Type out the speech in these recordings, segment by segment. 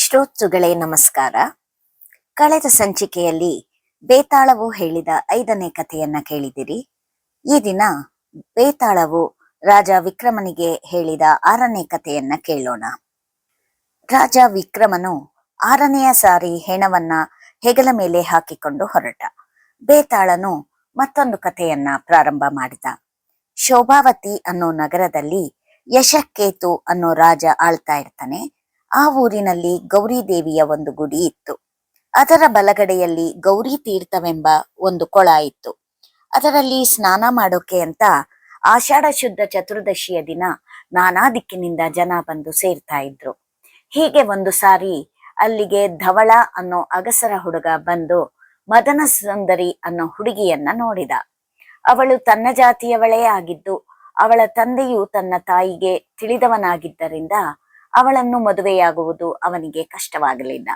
ಶ್ರೋತೃಗಳೇ ನಮಸ್ಕಾರ. ಕಳೆದ ಸಂಚಿಕೆಯಲ್ಲಿ ಬೇತಾಳವು ಹೇಳಿದ 5ನೇ ಕಥೆಯನ್ನ ಕೇಳಿದಿರಿ. ಈ ದಿನ ಬೇತಾಳವು ರಾಜ ವಿಕ್ರಮನಿಗೆ ಹೇಳಿದ 6ನೇ ಕಥೆಯನ್ನ ಕೇಳೋಣ. ರಾಜ ವಿಕ್ರಮನು 6ನೆಯ ಸಾರಿ ಹೆಣವನ್ನ ಹೆಗಲ ಮೇಲೆ ಹಾಕಿಕೊಂಡು ಹೊರಟ. ಬೇತಾಳನು ಮತ್ತೊಂದು ಕಥೆಯನ್ನ ಪ್ರಾರಂಭ ಮಾಡಿದ. ಶೋಭಾವತಿ ಅನ್ನೋ ನಗರದಲ್ಲಿ ಯಶಕೇತು ಅನ್ನೋ ರಾಜ ಆಳ್ತಾ ಇರ್ತಾನೆ. ಆ ಊರಿನಲ್ಲಿ ಗೌರಿ ದೇವಿಯ ಒಂದು ಗುಡಿ ಇತ್ತು. ಅದರ ಬಲಗಡೆಯಲ್ಲಿ ಗೌರಿ ತೀರ್ಥವೆಂಬ ಒಂದು ಕೊಳ ಇತ್ತು. ಅದರಲ್ಲಿ ಸ್ನಾನ ಮಾಡೋಕೆ ಅಂತ ಆಷಾಢ ಶುದ್ಧ ಚತುರ್ದಶಿಯ ದಿನ ನಾನಾ ದಿಕ್ಕಿನಿಂದ ಜನ ಬಂದು ಸೇರ್ತಾ ಇದ್ರು. ಹೀಗೆ ಒಂದು ಸಾರಿ ಅಲ್ಲಿಗೆ ಧವಳ ಅನ್ನೋ ಅಗಸರ ಹುಡುಗ ಬಂದು ಮದನ ಸುಂದರಿ ಅನ್ನೋ ಹುಡುಗಿಯನ್ನ ನೋಡಿದ. ಅವಳು ತನ್ನ ಜಾತಿಯವಳೇ ಆಗಿದ್ದು ಅವಳ ತಂದೆಯು ತನ್ನ ತಾಯಿಗೆ ತಿಳಿದವನಾಗಿದ್ದರಿಂದ ಅವಳನ್ನು ಮದುವೆಯಾಗುವುದು ಅವನಿಗೆ ಕಷ್ಟವಾಗಲಿಲ್ಲ.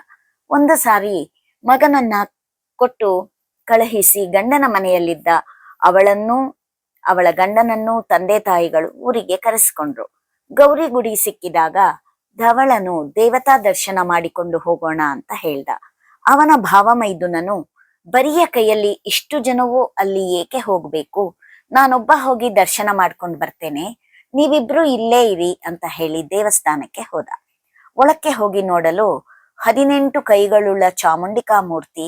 ಒಂದು ಸಾರಿ ಮಗನನ್ನ ಕೊಟ್ಟು ಕಳುಹಿಸಿ ಗಂಡನ ಮನೆಯಲ್ಲಿದ್ದ ಅವಳನ್ನು ಅವಳ ಗಂಡನನ್ನು ತಂದೆ ತಾಯಿಗಳು ಊರಿಗೆ ಕರೆಸಿಕೊಂಡ್ರು. ಗೌರಿ ಗುಡಿ ಸಿಕ್ಕಿದಾಗ ಧವಳನು ದೇವತಾ ದರ್ಶನ ಮಾಡಿಕೊಂಡು ಹೋಗೋಣ ಅಂತ ಹೇಳ್ದ. ಅವನ ಭಾವಮೈದುನನು ಬರಿಯ ಕೈಯಲ್ಲಿ ಇಷ್ಟು ಜನವೂ ಅಲ್ಲಿ ಏಕೆ ಹೋಗ್ಬೇಕು, ನಾನೊಬ್ಬ ಹೋಗಿ ದರ್ಶನ ಮಾಡ್ಕೊಂಡು ಬರ್ತೇನೆ, ನೀವಿಬ್ರು ಇಲ್ಲೇ ಇರಿ ಅಂತ ಹೇಳಿ ದೇವಸ್ಥಾನಕ್ಕೆ ಹೋದ. ಒಳಕ್ಕೆ ಹೋಗಿ ನೋಡಲು 18 ಕೈಗಳುಳ್ಳ ಚಾಮುಂಡಿಕಾ ಮೂರ್ತಿ,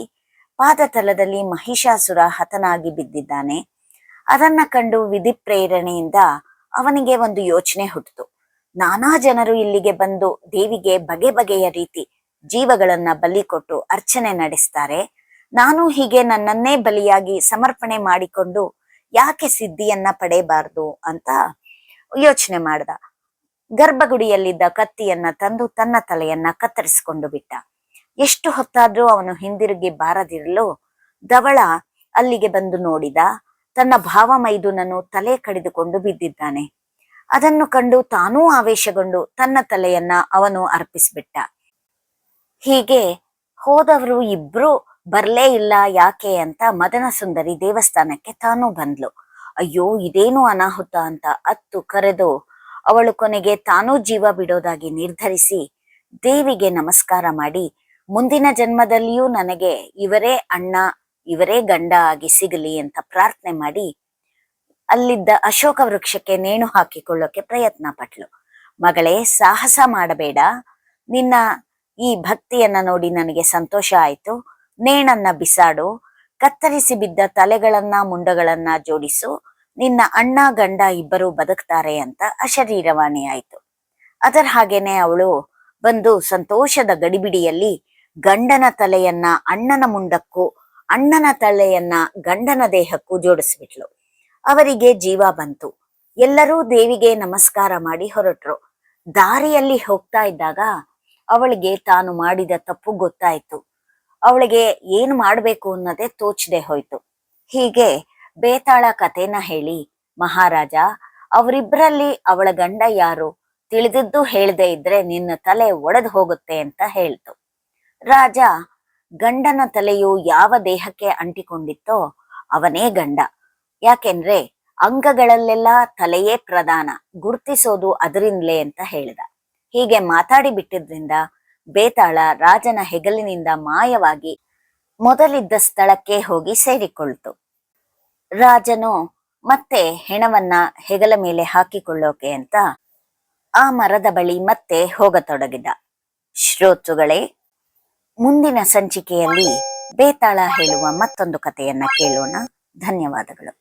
ಪಾದತಲದಲ್ಲಿ ಮಹಿಷಾಸುರ ಹತನಾಗಿ ಬಿದ್ದಿದ್ದಾನೆ. ಅದನ್ನ ಕಂಡು ವಿಧಿ ಪ್ರೇರಣೆಯಿಂದ ಅವನಿಗೆ ಒಂದು ಯೋಚನೆ ಹುಟ್ಟಿತು. ನಾನಾ ಜನರು ಇಲ್ಲಿಗೆ ಬಂದು ದೇವಿಗೆ ಬಗೆ ಬಗೆಯ ರೀತಿ ಜೀವಗಳನ್ನ ಬಲಿ ಕೊಟ್ಟು ಅರ್ಚನೆ ನಡೆಸ್ತಾರೆ. ನಾನು ಹೀಗೆ ನನ್ನನ್ನೇ ಬಲಿಯಾಗಿ ಸಮರ್ಪಣೆ ಮಾಡಿಕೊಂಡು ಯಾಕೆ ಸಿದ್ಧಿಯನ್ನ ಪಡೆಯಬಾರದು ಅಂತ ಯೋಚನೆ ಮಾಡ್ದ. ಗರ್ಭಗುಡಿಯಲ್ಲಿದ್ದ ಕತ್ತಿಯನ್ನ ತಂದು ತನ್ನ ತಲೆಯನ್ನ ಕತ್ತರಿಸಿಕೊಂಡು ಬಿಟ್ಟ. ಎಷ್ಟು ಹೊತ್ತಾದ್ರೂ ಅವನು ಹಿಂದಿರುಗಿ ಬಾರದಿರಲು ಧವಳ ಅಲ್ಲಿಗೆ ಬಂದು ನೋಡಿದ. ತನ್ನ ಭಾವಮೈದುನನು ತಲೆ ಕಡಿದುಕೊಂಡು ಬಿದ್ದಿದ್ದಾನೆ. ಅದನ್ನು ಕಂಡು ತಾನೂ ಆವೇಶಗೊಂಡು ತನ್ನ ತಲೆಯನ್ನ ಅವನು ಅರ್ಪಿಸ್ಬಿಟ್ಟ. ಹೀಗೆ ಹೋದವರು ಇಬ್ರು ಬರ್ಲೇ ಇಲ್ಲ ಯಾಕೆ ಅಂತ ಮದನ ಸುಂದರಿ ದೇವಸ್ಥಾನಕ್ಕೆ ತಾನೂ ಬಂದ್ಲು. ಅಯ್ಯೋ ಇದೇನು ಅನಾಹುತ ಅಂತ ಅತ್ತು ಕರೆದು ಅವಳು ಕೊನೆಗೆ ತಾನೂ ಜೀವ ಬಿಡೋದಾಗಿ ನಿರ್ಧರಿಸಿ ದೇವಿಗೆ ನಮಸ್ಕಾರ ಮಾಡಿ ಮುಂದಿನ ಜನ್ಮದಲ್ಲಿಯೂ ನನಗೆ ಇವರೇ ಅಣ್ಣ ಇವರೇ ಗಂಡ ಆಗಿ ಸಿಗಲಿ ಅಂತ ಪ್ರಾರ್ಥನೆ ಮಾಡಿ ಅಲ್ಲಿದ್ದ ಅಶೋಕ ವೃಕ್ಷಕ್ಕೆ ನೇಣು ಹಾಕಿಕೊಳ್ಳೋಕೆ ಪ್ರಯತ್ನ ಪಟ್ಲು. ಮಗಳೇ, ಸಾಹಸ ಮಾಡಬೇಡ, ನಿನ್ನ ಈ ಭಕ್ತಿಯನ್ನ ನೋಡಿ ನನಗೆ ಸಂತೋಷ ಆಯ್ತು. ನೇಣನ್ನ ಬಿಸಾಡು, ಕತ್ತರಿಸಿ ಬಿದ್ದ ತಲೆಗಳನ್ನ ಮುಂಡಗಳನ್ನ ಜೋಡಿಸು, ನಿನ್ನ ಅಣ್ಣ ಗಂಡ ಇಬ್ಬರು ಬದುಕ್ತಾರೆ ಅಂತ ಅಶರೀರವಾಣಿ ಆಯ್ತು. ಅದರ ಹಾಗೇನೆ ಅವಳು ಬಂದು ಸಂತೋಷದ ಗಡಿಬಿಡಿಯಲ್ಲಿ ಗಂಡನ ತಲೆಯನ್ನ ಅಣ್ಣನ ಮುಂಡಕ್ಕೂ ಅಣ್ಣನ ತಲೆಯನ್ನ ಗಂಡನ ದೇಹಕ್ಕೂ ಜೋಡಿಸ್ಬಿಟ್ಲು. ಅವರಿಗೆ ಜೀವ ಬಂತು. ಎಲ್ಲರೂ ದೇವಿಗೆ ನಮಸ್ಕಾರ ಮಾಡಿ ಹೊರಟ್ರು. ದಾರಿಯಲ್ಲಿ ಹೋಗ್ತಾ ಇದ್ದಾಗ ಅವಳಿಗೆ ತಾನು ಮಾಡಿದ ತಪ್ಪು ಗೊತ್ತಾಯ್ತು. ಅವಳಿಗೆ ಏನು ಮಾಡ್ಬೇಕು ಅನ್ನೋದೇ ತೋಚದೆ ಹೋಯ್ತು. ಹೀಗೆ ಬೇತಾಳ ಕಥೆನ ಹೇಳಿ, ಮಹಾರಾಜ, ಅವರಿಬ್ಬರಲ್ಲಿ ಅವಳ ಗಂಡ ಯಾರು ತಿಳಿದಿದ್ದು ಹೇಳದೆ ಇದ್ರೆ ನಿನ್ನ ತಲೆ ಒಡೆದು ಹೋಗುತ್ತೆ ಅಂತ ಹೇಳ್ತು. ರಾಜ ಗಂಡನ ತಲೆಯು ಯಾವ ದೇಹಕ್ಕೆ ಅಂಟಿಕೊಂಡಿತ್ತೋ ಅವನೇ ಗಂಡ. ಯಾಕೆಂದ್ರೆ ಅಂಗಗಳಲ್ಲೆಲ್ಲ ತಲೆಯೇ ಪ್ರಧಾನ, ಗುರ್ತಿಸೋದು ಅದರಿಂದಲೇ ಅಂತ ಹೇಳ್ದ. ಹೀಗೆ ಮಾತಾಡಿ ಬಿಟ್ಟಿದ್ರಿಂದ ಬೇತಾಳ ರಾಜನ ಹೆಗಲಿನಿಂದ ಮಾಯವಾಗಿ ಮೊದಲಿದ್ದ ಸ್ಥಳಕ್ಕೆ ಹೋಗಿ ಸೇರಿಕೊಳ್ತು. ರಾಜನು ಮತ್ತೆ ಹೆಣವನ್ನ ಹೆಗಲ ಮೇಲೆ ಹಾಕಿಕೊಳ್ಳೋಕೆ ಅಂತ ಆ ಮರದ ಬಳಿ ಮತ್ತೆ ಹೋಗತೊಡಗಿದ. ಶ್ರೋತೃಗಳೇ, ಮುಂದಿನ ಸಂಚಿಕೆಯಲ್ಲಿ ಬೇತಾಳ ಹೇಳುವ ಮತ್ತೊಂದು ಕಥೆಯನ್ನ ಕೇಳೋಣ. ಧನ್ಯವಾದಗಳು.